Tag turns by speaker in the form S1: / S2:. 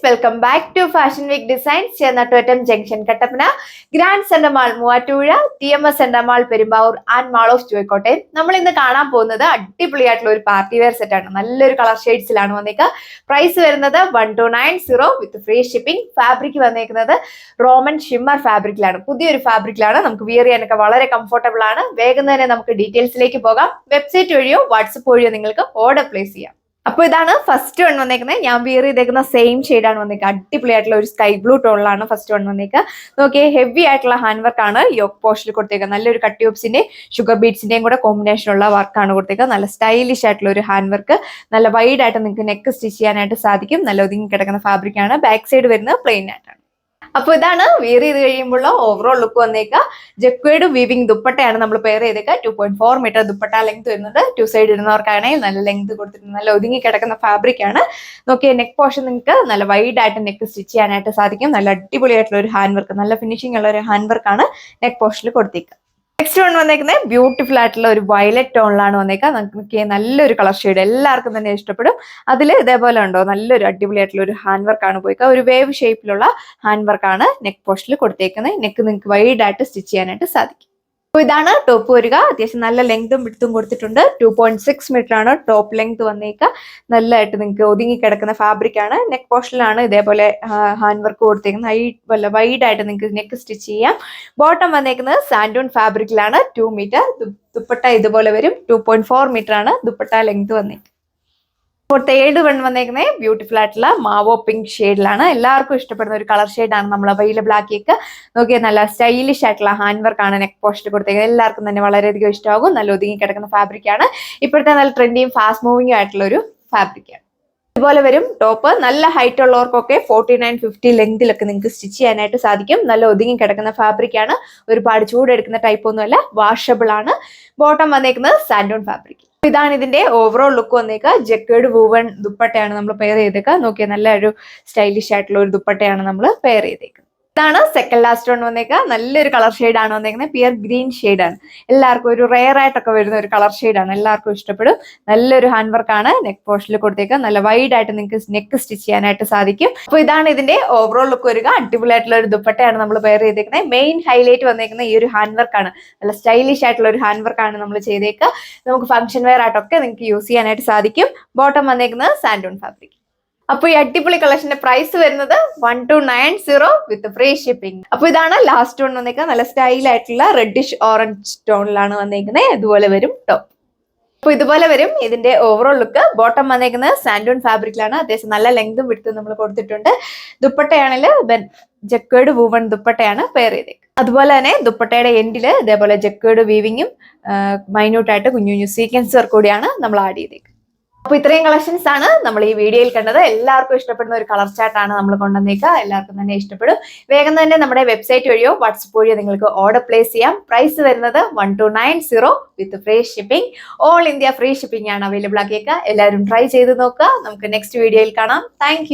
S1: Welcome back to fashion week designs ചെന്നട്ടുവറ്റം junction Kattappana grand centre mall Muvattupuzha TMS centre mall Perumbavoor and mall of Kottayam. നമ്മൾ ഇന്ന് കാണാൻ പോകുന്നത് അടിപൊളിയായിട്ടുള്ള ഒരു പാർട്ടി വെയർ സെറ്റ് ആണ്. നല്ലൊരു കളർ ഷെയ്ഡ്സിലാണ് വന്നേക്കുക. പ്രൈസ് വരുന്നത് 1290 വിത്ത് ഫ്രീ ഷിപ്പിംഗ്. ഫാബ്രിക് വന്നേക്കുന്നത് റോമൻ ഷിമ്മർ ഫാബ്രിക്കിലാണ്. പുതിയൊരു ഫാബ്രിക്കിലാണ്. നമുക്ക് വിയർ ചെയ്യാനൊക്കെ വളരെ കംഫർട്ടബിൾ ആണ്. വേഗം തന്നെ നമുക്ക് ഡീറ്റെയിൽസിലേക്ക് പോകാം. വെബ്സൈറ്റ് വഴിയോ വാട്സപ്പ് വഴിയോ നിങ്ങൾക്ക് ഓർഡർ പ്ലേസ് ചെയ്യാം. അപ്പോൾ ഇതാണ് ഫസ്റ്റ് വൺ വന്നേക്കുന്നത്. ഞാൻ വിയർ ചെയ്തേക്കുന്ന സെയിം ഷെയ്ഡാണ് വന്നേക്കുക. അടിപൊളിയായിട്ടുള്ള ഒരു സ്കൈ ബ്ലൂ ടോണിലാണ് ഫസ്റ്റ് വൺ വന്നേക്കുക. നോക്കിയേ, ഹെവി ആയിട്ടുള്ള ഹാൻഡ് വർക്ക് ആണ് യോക്ക് പോസ്റ്റിൽ കൊടുത്തേക്കുക. നല്ലൊരു കട്ട് ട്യൂബ്സിന്റെ ഷുഗർ ബീഡ്സിന്റെയും കൂടെ കോമ്പിനേഷൻ ഉള്ള വർക്കാണ് കൊടുത്തേക്കുക. നല്ല സ്റ്റൈലിഷ് ആയിട്ടുള്ള ഒരു ഹാൻഡ് വർക്ക്. നല്ല വൈഡ് ആയിട്ട് നിങ്ങൾക്ക് നെക്ക് സ്റ്റിച്ച് ചെയ്യാനായിട്ട് സാധിക്കും. നല്ല ഒതുങ്ങി കിടക്കുന്ന ഫാബ്രിക് ആണ്. ബാക്ക് സൈഡ് വരുന്നത് പ്ലെയിൻ ആയിട്ടാണ്. അപ്പോൾ ഇതാണ് വിയർ ചെയ്ത് കഴിയുമ്പോൾ ഓവറോൾ ലുക്ക് വന്നേക്കുക. ജക്വേഡ് വീവിംഗ് ദുപ്പട്ടയാണ് നമ്മൾ പെയർ ചെയ്തേക്കുക. 2.4 മീറ്റർ ദുപ്പട്ട ലെങ്ത് വരുന്നുണ്ട്. 2 സൈഡ് ഇടുന്നവർക്കാണെങ്കിൽ നല്ല ലെങ്ത് കൊടുത്തിട്ടുണ്ട്. നല്ല ഒതുങ്ങി കിടക്കുന്ന ഫാബ്രിക് ആണ്. നോക്കിയ നെക്ക് പോർഷൻ നിങ്ങൾക്ക് നല്ല വൈഡ് ആയിട്ട് നെക്ക് സ്റ്റിച്ച് ചെയ്യാനായിട്ട് സാധിക്കും. നല്ല അടിപൊളിയായിട്ടുള്ള ഒരു ഹാൻഡ് വർക്ക്, നല്ല ഫിനിഷിംഗ് ഉള്ള ഒരു ഹാൻഡ് വർക്കാണ് നെക്ക് പോർഷനിൽ കൊടുത്തേക്കുക. നെക്സ്റ്റ് വൺ വന്നേക്കുന്നത് ബ്യൂട്ടിഫുൾ ആയിട്ടുള്ള ഒരു വയലറ്റ് ടോണിലാണ് വന്നേക്കുക. നമുക്ക് നല്ലൊരു കളർ ഷെയ്ഡ്, എല്ലാവർക്കും തന്നെ ഇഷ്ടപ്പെടും. അതിൽ ഇതേപോലെ ഉണ്ടോ, നല്ലൊരു അടിപൊളിയായിട്ടുള്ള ഒരു ഹാൻഡ് വർക്കാണ് പോയിക്കുക. ഒരു വേവ് ഷേപ്പിലുള്ള ഹാൻഡ് വർക്കാണ് നെക്ക് പോർഷനിൽ കൊടുത്തേക്കുന്നത്. നെക്ക് നിങ്ങൾക്ക് വൈഡ് ആയിട്ട് സ്റ്റിച്ച് ചെയ്യാനായിട്ട് സാധിക്കും. അപ്പോൾ ഇതാണ് ടോപ്പ് വരിക. അത്യാവശ്യം നല്ല ലെങ്തും വിഡ്ത്തും കൊടുത്തിട്ടുണ്ട്. 2.6 മീറ്റർ ആണ് ടോപ്പ് ലെങ്ത് വന്നേക്കുക. നല്ലതായിട്ട് നിങ്ങൾക്ക് ഒതുങ്ങി കിടക്കുന്ന ഫാബ്രിക് ആണ്. നെക്ക് പോർഷനിലാണ് ഇതേപോലെ ഹാൻഡ് വർക്ക് കൊടുത്തേക്കുന്നത്. വൈഡ് ആയിട്ട് നിങ്ങൾക്ക് നെക്ക് സ്റ്റിച്ച് ചെയ്യാം. ബോട്ടം വന്നേക്കുന്നത് സാൻഡൂൺ ഫാബ്രിക്കിലാണ്. 2 മീറ്റർ. ദുപ്പട്ട ഇതുപോലെ വരും. 2.4 മീറ്റർ ആണ് ദുപ്പട്ട ലെങ്ത് വന്നേക്കുന്നത്. ഇപ്പോൾ തേർഡ് വൺ വന്നേക്കുന്നത് ബ്യൂട്ടിഫുൾ ആയിട്ടുള്ള മാവോ പിങ്ക് ഷെയ്ഡിലാണ്. എല്ലാവർക്കും ഇഷ്ടപ്പെടുന്ന ഒരു കളർ ഷെയ്ഡാണ് നമ്മൾ അവൈലബിൾ ആക്കിയേക്ക്. നോക്കിയാൽ നല്ല സ്റ്റൈലിഷ് ആയിട്ടുള്ള ഹാൻഡ് വർക്കാണ് നെക്ക് പോസ്റ്റ് കൊടുത്തേക്കുന്നത്. എല്ലാവർക്കും തന്നെ വളരെയധികം ഇഷ്ടമാകും. നല്ല ഒതുങ്ങി കിടക്കുന്ന ഫാബ്രിക് ആണ്. ഇപ്പോഴത്തെ നല്ല ട്രെൻഡിയും ഫാസ്റ്റ് മൂവിങ്ങും ആയിട്ടുള്ള ഒരു ഫാബ്രിക്കാണ്. ഇതുപോലെ വരും ടോപ്പ്. നല്ല ഹൈറ്റ് ഉള്ളവർക്കൊക്കെ 49-50 ലെങ്തിലൊക്കെ നിങ്ങൾക്ക് സ്റ്റിച്ച് ചെയ്യാനായിട്ട് സാധിക്കും. നല്ല ഒതുങ്ങി കിടക്കുന്ന ഫാബ്രിക് ആണ്. ഒരുപാട് ചൂടെടുക്കുന്ന ടൈപ്പ് ഒന്നുമല്ല, വാഷബിൾ ആണ്. ബോട്ടം വന്നേക്കുന്നത് സാൻഡൂൺ ഫാബ്രിക്. ഇതാണ് ഇതിന്റെ ഓവറോൾ ലുക്ക് വന്നേക്കുക. ജക്കേഡ് വൂവൺ ദുപ്പട്ടയാണ് നമ്മൾ പെയർ ചെയ്തേക്കുക. നോക്കിയാൽ നല്ല ഒരു സ്റ്റൈലിഷ് ആയിട്ടുള്ള ഒരു ദുപ്പട്ടയാണ് നമ്മൾ പെയർ ചെയ്തേക്കുന്നത്. ഇതാണ് സെക്കൻഡ് ലാസ്റ്റ് വൺ വന്നേക്കുക. നല്ലൊരു കളർ ഷെയ്ഡാണ് വന്നേക്കുന്നത്. പിയർ ഗ്രീൻ ഷെയ്ഡാണ്. എല്ലാവർക്കും ഒരു റെയർ ആയിട്ടൊക്കെ വരുന്ന ഒരു കളർ ഷെയ്ഡാണ്. എല്ലാവർക്കും ഇഷ്ടപ്പെടും. നല്ലൊരു ഹാൻഡ് വർക്കാണ് നെക്ക് പോർഷനിൽ കൊടുത്തേക്കുക. നല്ല വൈഡ് ആയിട്ട് നിങ്ങൾക്ക് നെക്ക് സ്റ്റിച്ച് ചെയ്യാനായിട്ട് സാധിക്കും. അപ്പോൾ ഇതാണ് ഇതിന്റെ ഓവറോൾ ലുക്ക് വരിക. അടിപൊളിയായിട്ടുള്ള ഒരു ദുപ്പട്ടയാണ് നമ്മൾ പെയർ ചെയ്തേക്കുന്നത്. മെയിൻ ഹൈലൈറ്റ് വന്നേക്കുന്ന ഈ ഒരു ഹാൻഡ് വർക്കാണ്. നല്ല സ്റ്റൈലിഷ് ആയിട്ടുള്ള ഒരു ഹാൻഡ് വർക്കാണ് നമ്മൾ ചെയ്തേക്കുക. നമുക്ക് ഫംഗ്ഷൻ വെയർ ആയിട്ടൊക്കെ നിങ്ങൾക്ക് യൂസ് ചെയ്യാനായിട്ട് സാധിക്കും. ബോട്ടം വന്നേക്കുന്നത് സാൻഡൂൺ ഫാബ്രിക്. അപ്പോൾ ഈ അടിപൊളി കളക്ഷന്റെ പ്രൈസ് വരുന്നത് 1290 വിത്ത് ഫ്രീ ഷിപ്പിംഗ്. അപ്പോൾ ഇതാണ് ലാസ്റ്റ് വൺ വന്നേക്കുന്നത്. നല്ല സ്റ്റൈൽ ആയിട്ടുള്ള റെഡിഷ് ഓറഞ്ച് ടോണിലാണ് വന്നേക്കുന്നത്. ഇതുപോലെ വരും ടോപ്പ്. അപ്പോൾ ഇതുപോലെ വരും ഇതിന്റെ ഓവറോൾ ലുക്ക്. ബോട്ടം വന്നേക്കുന്നത് സാൻഡൂൺ ഫാബ്രിക്കിലാണ്. അത്യാവശ്യം നല്ല ലെങ്തും വിഡ്ത്തും നമ്മൾ കൊടുത്തിട്ടുണ്ട്. ദുപ്പട്ടയാണെങ്കിൽ ജക്കേഡ് വൂവൺ ദുപ്പട്ടയാണ് പെയർ ചെയ്തേക്കുന്നത്. അതുപോലെ തന്നെ ദുപ്പട്ടയുടെ എൻഡില് ഇതേപോലെ ജക്കേഡ് വീവിങ്ങും മൈന്യൂട്ടായിട്ട് കുഞ്ഞു കുഞ്ഞു സീക്വൻസ് വർക്ക് കൂടിയാണ് നമ്മൾ ആഡ് ചെയ്തേക്കുന്നത്. അപ്പോൾ ഇത്രയും കളക്ഷൻസ് ആണ് നമ്മൾ ഈ വീഡിയോയിൽ കണ്ടത്. എല്ലാവർക്കും ഇഷ്ടപ്പെടുന്ന ഒരു കളർ ചാർട്ടാണ് നമ്മൾ കൊണ്ടുവന്നേക്കുക. എല്ലാവർക്കും തന്നെ ഇഷ്ടപ്പെടും. വേഗം തന്നെ നമ്മുടെ വെബ്സൈറ്റ് വഴിയോ വാട്സപ്പ് വഴിയോ നിങ്ങൾക്ക് ഓർഡർ പ്ലേസ് ചെയ്യാം. പ്രൈസ് വരുന്നത് 1290 വിത്ത് free shipping. All India free shipping ആണ് അവൈലബിൾ ആക്കിയേക്കുക. എല്ലാവരും ട്രൈ ചെയ്ത് നോക്കുക. നമുക്ക് നെക്സ്റ്റ് വീഡിയോയിൽ കാണാം. താങ്ക്